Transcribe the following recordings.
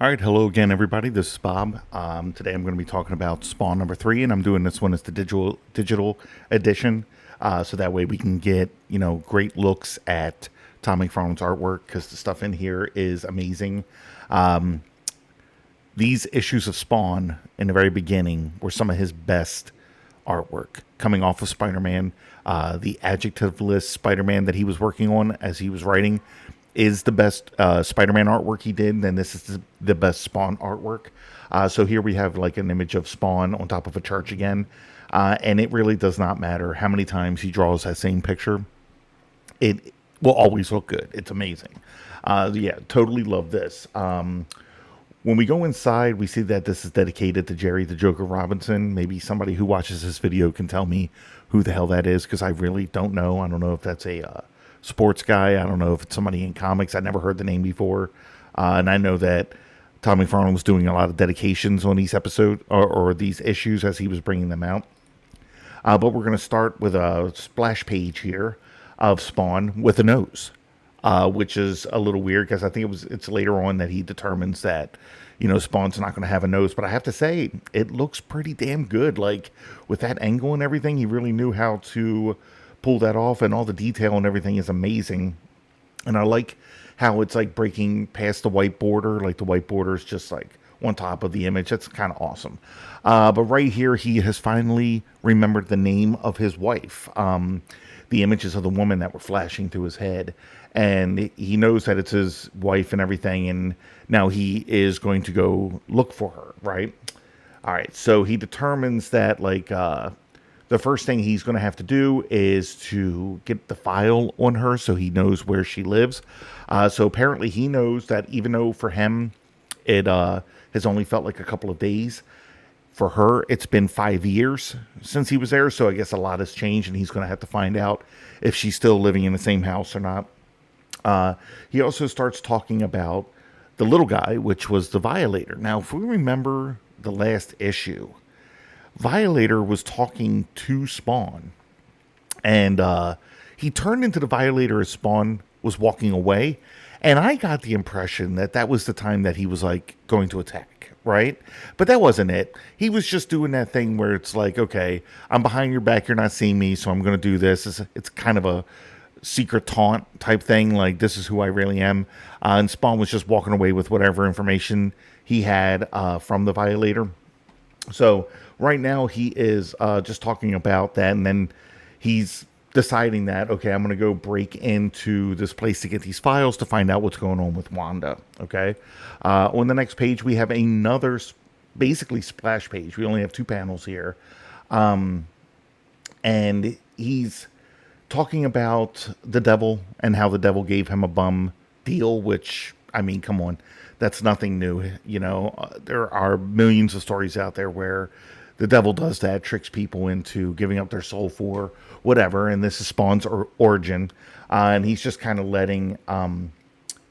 All right, hello again, everybody. This is Bob. Today I'm going to be talking about Spawn number 3, and I'm doing this one as the digital edition, so that way we can get great looks at Tom McFarlane's artwork because the stuff in here is amazing. These issues of Spawn in the very beginning were some of his best artwork coming off of Spider-Man. The adjectiveless Spider-Man that he was working on as he was writing is the best Spider-Man artwork he did. Then this is the best Spawn artwork. So here we have like an image of Spawn on top of a church again. And it really does not matter how many times he draws that same picture. It will always look good. It's amazing. Yeah, totally love this. When we go inside, we see that this is dedicated to Jerry the Joker Robinson. Maybe somebody who watches this video can tell me who the hell that is, because I really don't know. I don't know if that's a sports guy. I don't know if it's somebody in comics. I never heard the name before. And I know that Tom McFarlane was doing a lot of dedications on these episodes or these issues as he was bringing them out. But we're going to start with a splash page here of Spawn with a nose. Which is a little weird because I think it's later on that he determines that, Spawn's not going to have a nose. But I have to say, it looks pretty damn good. Like, with that angle and everything, he really knew how to pull that off, and all the detail and everything is amazing. And I like how it's like breaking past the white border. Like, the white border is just like on top of the image. That's kind of awesome. But right here, he has finally remembered the name of his wife. The images of the woman that were flashing through his head, and he knows that it's his wife and everything, and now he is going to go look for her, right? All right, so he determines that the first thing he's going to have to do is to get the file on her so he knows where she lives. So apparently he knows that even though for him it has only felt like a couple of days, for her, it's been 5 years since he was there, so I guess a lot has changed, and he's going to have to find out if she's still living in the same house or not. He also starts talking about the little guy, which was the Violator. Now, if we remember the last issue, Violator was talking to Spawn, and he turned into the Violator as Spawn was walking away, and I got the impression that that was the time that he was like going to attack, right? But that wasn't it. He was just doing that thing where it's like, okay, I'm behind your back, you're not seeing me, so I'm going to do this. It's kind of a secret taunt type thing, like this is who I really am. And Spawn was just walking away with whatever information he had from the Violator. So right now he is just talking about that, and then he's deciding that, okay, I'm going to go break into this place to get these files to find out what's going on with Wanda. Okay. On the next page, we have another basically splash page. We only have 2 panels here. And he's talking about the devil and how the devil gave him a bum deal, which, I mean, come on, that's nothing new. There are millions of stories out there where the devil does that, tricks people into giving up their soul for whatever, and this is Spawn's origin. And he's just kind of letting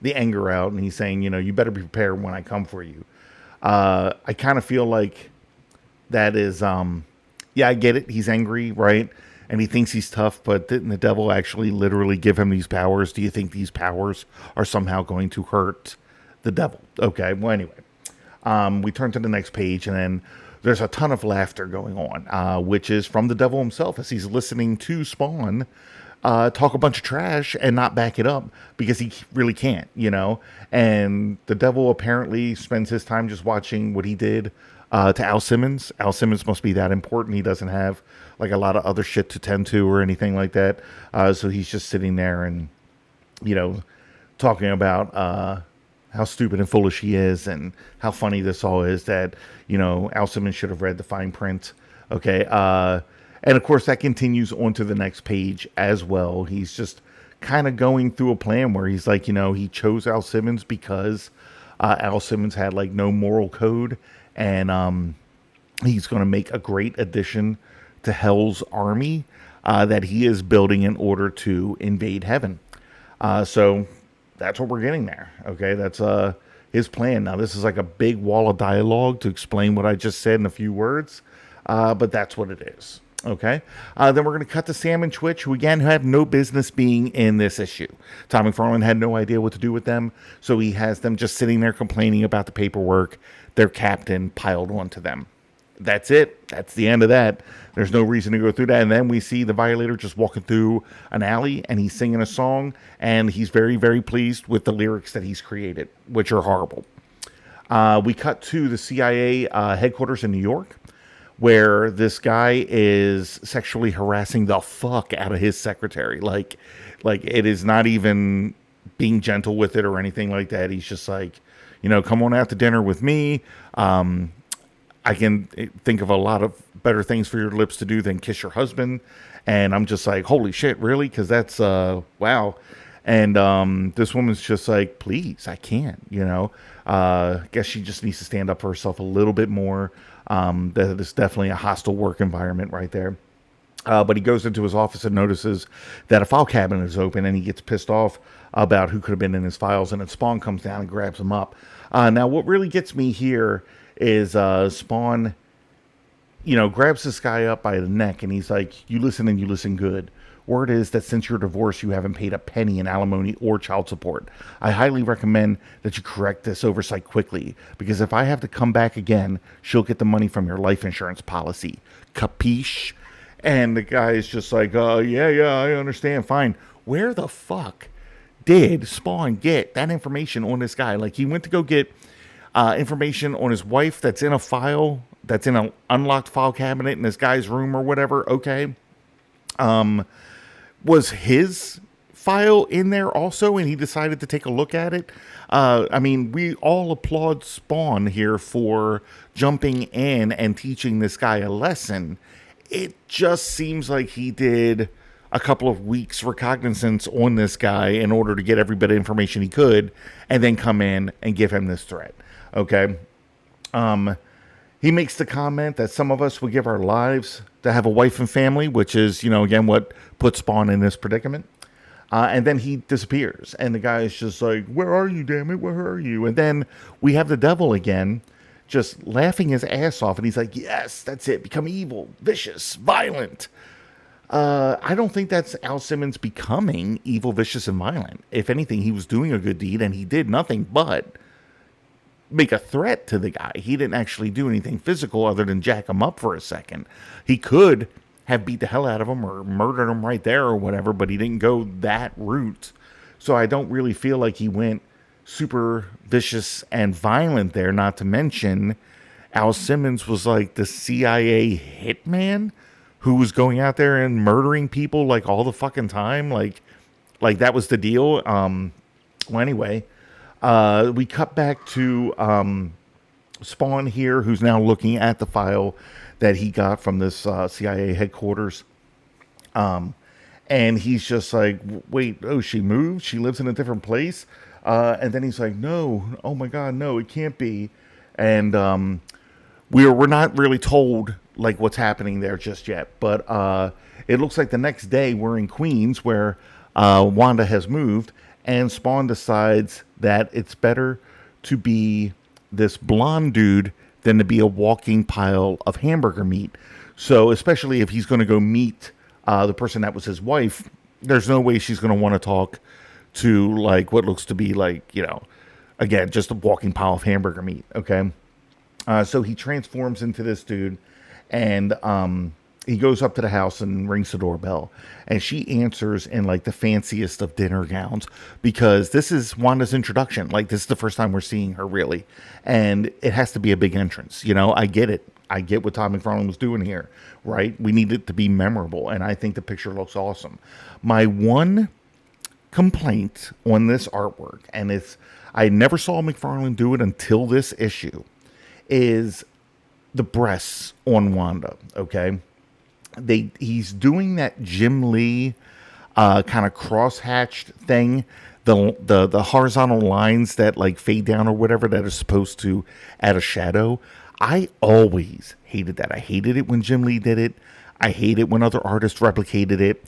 the anger out, and he's saying, you better be prepared when I come for you. I kind of feel like that is, yeah, I get it. He's angry, right? And he thinks he's tough, but didn't the devil actually literally give him these powers? Do you think these powers are somehow going to hurt the devil? Okay, well, anyway, we turn to the next page, and then there's a ton of laughter going on, which is from the devil himself as he's listening to Spawn talk a bunch of trash and not back it up because he really can't, And the devil apparently spends his time just watching what he did to Al Simmons. Al Simmons must be that important. He doesn't have like a lot of other shit to tend to or anything like that. So he's just sitting there and, talking about how stupid and foolish he is and how funny this all is that, Al Simmons should have read the fine print. Okay. And of course that continues on to the next page as well. He's just kind of going through a plan where he's like, he chose Al Simmons because Al Simmons had like no moral code, and he's going to make a great addition to Hell's army that he is building in order to invade heaven. So that's what we're getting there. Okay, that's his plan. Now, this is like a big wall of dialogue to explain what I just said in a few words, but that's what it is. Okay. Then we're going to cut to Sam and Twitch, who again have no business being in this issue. Todd McFarlane had no idea what to do with them, so he has them just sitting there complaining about the paperwork their captain piled onto them. That's it. That's the end of that. There's no reason to go through that. And then we see the Violator just walking through an alley and he's singing a song, and he's very, very pleased with the lyrics that he's created, which are horrible. We cut to the CIA headquarters in New York, where this guy is sexually harassing the fuck out of his secretary. Like it is not even being gentle with it or anything like that. He's just like, come on out to dinner with me. I can think of a lot of better things for your lips to do than kiss your husband. And I'm just like, holy shit, really? Because that's, wow. And this woman's just like, please, I can't. Guess she just needs to stand up for herself a little bit more. That is definitely a hostile work environment right there. But he goes into his office and notices that a file cabinet is open, and he gets pissed off about who could have been in his files, and then Spawn comes down and grabs him up. Now, what really gets me here is Spawn, grabs this guy up by the neck, and he's like, you listen and you listen good. Word is that since your divorce, you haven't paid a penny in alimony or child support. I highly recommend that you correct this oversight quickly, because if I have to come back again, she'll get the money from your life insurance policy. Capiche? And the guy is just like, yeah, I understand. Fine. Where the fuck did Spawn get that information on this guy? Like, he went to go get information on his wife that's in a file, that's in an unlocked file cabinet in this guy's room or whatever. Okay. Was his file in there also, and he decided to take a look at it? We all applaud Spawn here for jumping in and teaching this guy a lesson. It just seems like he did a couple of weeks recognizance on this guy in order to get every bit of information he could, and then come in and give him this threat. Okay. He makes the comment that some of us would give our lives to have a wife and family, which is, again, what put Spawn in this predicament. And then he disappears. And the guy is just like, where are you, damn it? Where are you? And then we have the devil again, just laughing his ass off. And he's like, yes, that's it. Become evil, vicious, violent. I don't think that's Al Simmons becoming evil, vicious, and violent. If anything, he was doing a good deed, and he did nothing but make a threat to the guy. He didn't actually do anything physical other than jack him up for a second. He could have beat the hell out of him or murdered him right there or whatever, but he didn't go that route. So I don't really feel like he went super vicious and violent there. Not to mention, Al Simmons was like the CIA hitman who was going out there and murdering people like all the fucking time. Like that was the deal. Anyway, we cut back to Spawn here, who's now looking at the file that he got from this CIA headquarters. And he's just like, wait, she moved? She lives in a different place? And then he's like, no, oh my God, no, it can't be. And we're not really told like what's happening there just yet. But it looks like the next day we're in Queens, where Wanda has moved, and Spawn decides that it's better to be this blonde dude than to be a walking pile of hamburger meat. So especially if he's going to go meet the person that was his wife, there's no way she's going to want to talk to like what looks to be like, again, just a walking pile of hamburger meat. Okay. So he transforms into this dude, and he goes up to the house and rings the doorbell, and she answers in like the fanciest of dinner gowns, because this is Wanda's introduction. Like, this is the first time we're seeing her really, and it has to be a big entrance. I get it. I get what Todd McFarlane was doing here, right? We need it to be memorable, and I think the picture looks awesome. My one complaint on this artwork, and I never saw McFarlane do it until this issue, is the breasts on Wanda. Okay. He's doing that Jim Lee kind of cross-hatched thing, the horizontal lines that like fade down or whatever, that are supposed to add a shadow. I always hated that. I hated it when Jim Lee did it. I hate it when other artists replicated it.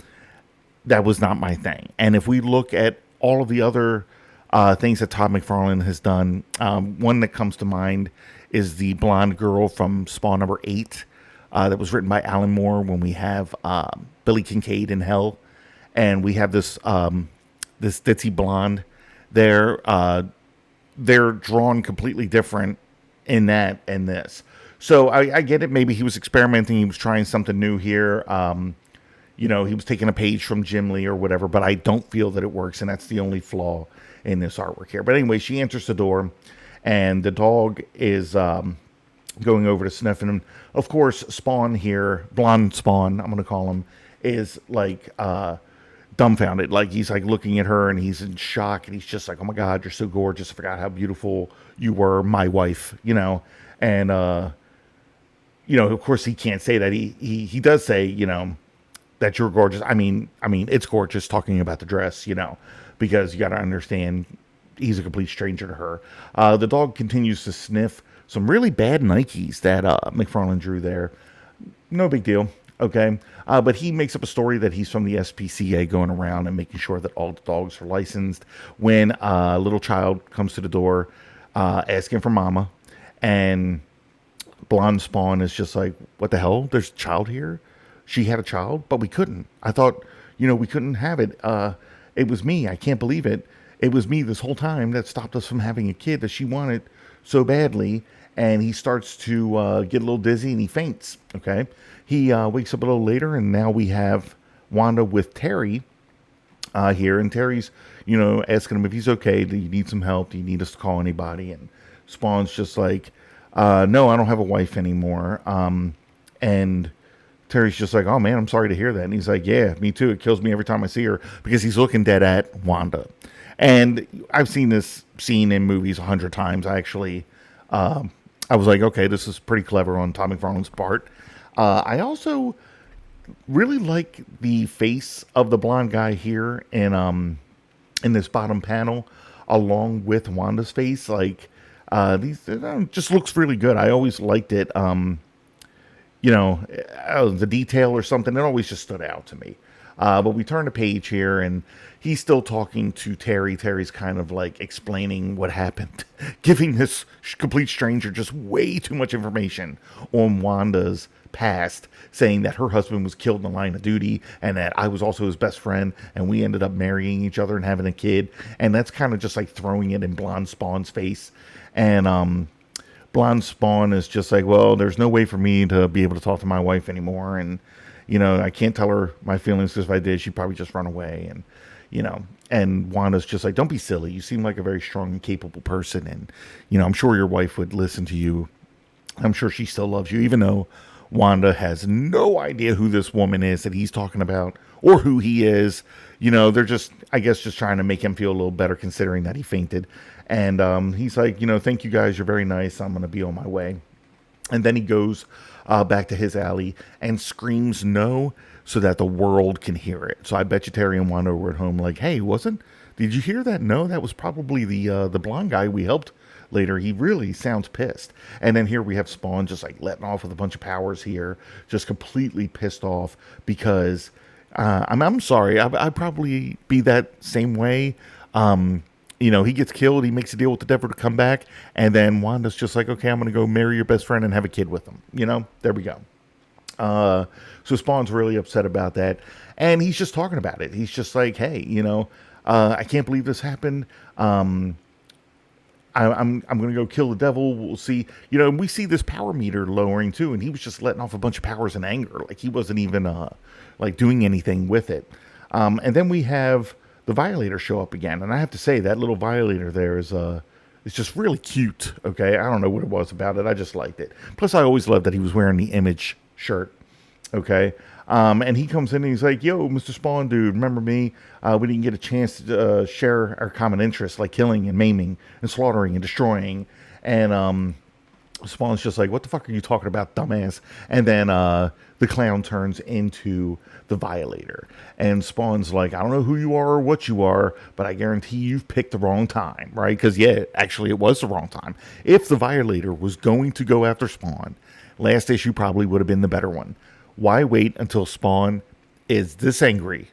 That was not my thing. And if we look at all of the other things that Todd McFarlane has done, one that comes to mind is the blonde girl from Spawn number 8. that was written by Alan Moore. When we have Billy Kincaid in Hell, and we have this ditzy blonde, they're they're drawn completely different in that and this. So I get it. Maybe he was experimenting. He was trying something new here. He was taking a page from Jim Lee or whatever, but I don't feel that it works, and that's the only flaw in this artwork here. But anyway, she enters the door, and the dog is going over to sniff, and of course, Spawn here, blonde Spawn, I'm going to call him, is like dumbfounded. Like, he's like looking at her, and he's in shock, and he's just like, oh my God, you're so gorgeous. I forgot how beautiful you were, my wife, and, of course, he can't say that. He does say, that you're gorgeous. I mean, it's gorgeous talking about the dress, because you got to understand he's a complete stranger to her. The dog continues to sniff some really bad Nikes that McFarlane drew there. No big deal, okay? But he makes up a story that he's from the SPCA, going around and making sure that all the dogs are licensed. When a little child comes to the door asking for mama, and blonde Spawn is just like, what the hell? There's a child here? She had a child, but we couldn't. I thought, we couldn't have it. It was me. I can't believe it. It was me this whole time that stopped us from having a kid that she wanted so badly. And he starts to get a little dizzy, and he faints. Okay. He wakes up a little later, and now we have Wanda with Terry here. And Terry's, asking him if he's okay. Do you need some help? Do you need us to call anybody? And Spawn's just like, no, I don't have a wife anymore. And Terry's just like, oh man, I'm sorry to hear that. And he's like, yeah, me too. It kills me every time I see her, because he's looking dead at Wanda. And I've seen this scene in movies 100 times. I was like, okay, this is pretty clever on Todd McFarlane's part. I also really like the face of the blonde guy here in this bottom panel, along with Wanda's face. Like, these just looks really good. I always liked it. The detail or something, it always just stood out to me. But we turn the page here, and he's still talking to Terry. Terry's kind of like explaining what happened, giving this complete stranger just way too much information on Wanda's past, saying that her husband was killed in the line of duty, and that I was also his best friend, and we ended up marrying each other and having a kid. And that's kind of just like throwing it in blonde Spawn's face. And blonde Spawn is just like, well, there's no way for me to be able to talk to my wife anymore. And, I can't tell her my feelings, because if I did, she'd probably just run away. And Wanda's just like, don't be silly. You seem like a very strong and capable person. And, I'm sure your wife would listen to you. I'm sure she still loves you, even though Wanda has no idea who this woman is that he's talking about, or who he is. They're just, I guess, just trying to make him feel a little better, considering that he fainted. And he's like, thank you guys. You're very nice. I'm going to be on my way. And then he goes back to his alley and screams no, so that the world can hear it. So I bet you Terry and Wanda were at home like, hey, did you hear that? No, that was probably the blonde guy we helped later. He really sounds pissed. And then here we have Spawn just like letting off with a bunch of powers here, just completely pissed off, because I'm sorry. I'd probably be that same way. He gets killed. He makes a deal with the devil to come back. And then Wanda's just like, okay, I'm going to go marry your best friend and have a kid with him. There we go. So Spawn's really upset about that. And he's just talking about it. He's just like, hey, I can't believe this happened. I'm going to go kill the devil. We'll see. We see this power meter lowering too. And he was just letting off a bunch of powers in anger. Like, he wasn't even like doing anything with it. And then we have the Violator show up again. And I have to say, that little Violator there is just really cute. Okay. I don't know what it was about it. I just liked it. Plus, I always loved that he was wearing the Image shirt. Okay. And he comes in and he's like, yo, Mr. Spawn, dude, remember me? We didn't get a chance to share our common interests, like killing and maiming and slaughtering and destroying. And Spawn's just like, what the fuck are you talking about, dumbass? And then the clown turns into the Violator. And Spawn's like, I don't know who you are or what you are, but I guarantee you've picked the wrong time, right? Because, yeah, actually it was the wrong time. If the Violator was going to go after Spawn, last issue probably would have been the better one. Why wait until Spawn is this angry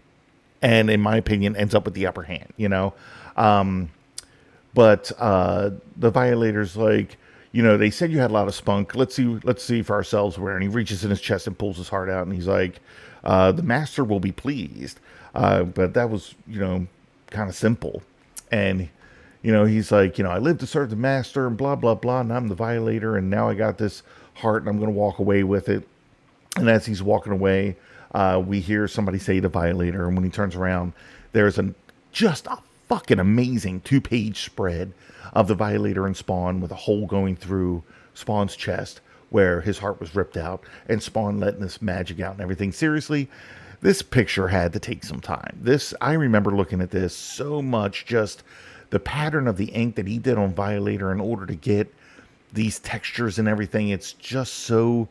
and, in my opinion, ends up with the upper hand, But the Violator's like, they said you had a lot of spunk. Let's see for ourselves where. And he reaches in his chest and pulls his heart out, and he's like, the master will be pleased. But that was, kind of simple. And, he's like, I live to serve the master and blah, blah, blah. And I'm the violator. And now I got this heart and I'm going to walk away with it. And as he's walking away, we hear somebody say the violator. And when he turns around, there's just a fucking amazing 2-page spread of the violator and Spawn with a hole going through Spawn's chest where his heart was ripped out and Spawn letting this magic out and everything. Seriously, this picture had to take some time. I remember looking at this so much, just the pattern of the ink that he did on Violator in order to get these textures and everything. It's just so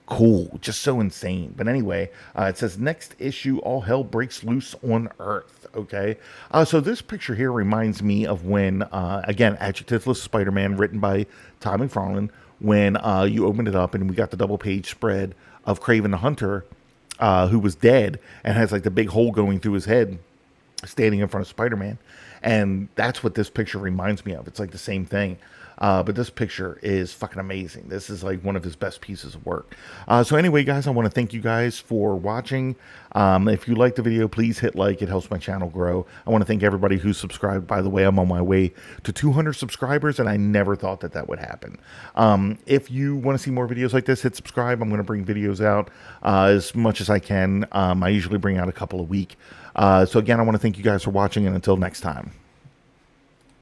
cool, just so insane. But anyway, it says next issue, all hell breaks loose on Earth. Okay, so this picture here reminds me of when, again, Adjectiveless Spider-Man, written by Todd McFarlane, when you opened it up and we got the double-page spread of Kraven the Hunter, who was dead and has like the big hole going through his head, standing in front of Spider-Man. And that's what this picture reminds me of. It's like the same thing. But this picture is fucking amazing. This is like one of his best pieces of work. So anyway, guys, I want to thank you guys for watching. If you like the video, please hit like. It helps my channel grow. I want to thank everybody who subscribed. By the way, I'm on my way to 200 subscribers, and I never thought that would happen. If you want to see more videos like this, hit subscribe. I'm going to bring videos out as much as I can. I usually bring out a couple a week. So again, I want to thank you guys for watching, and until next time.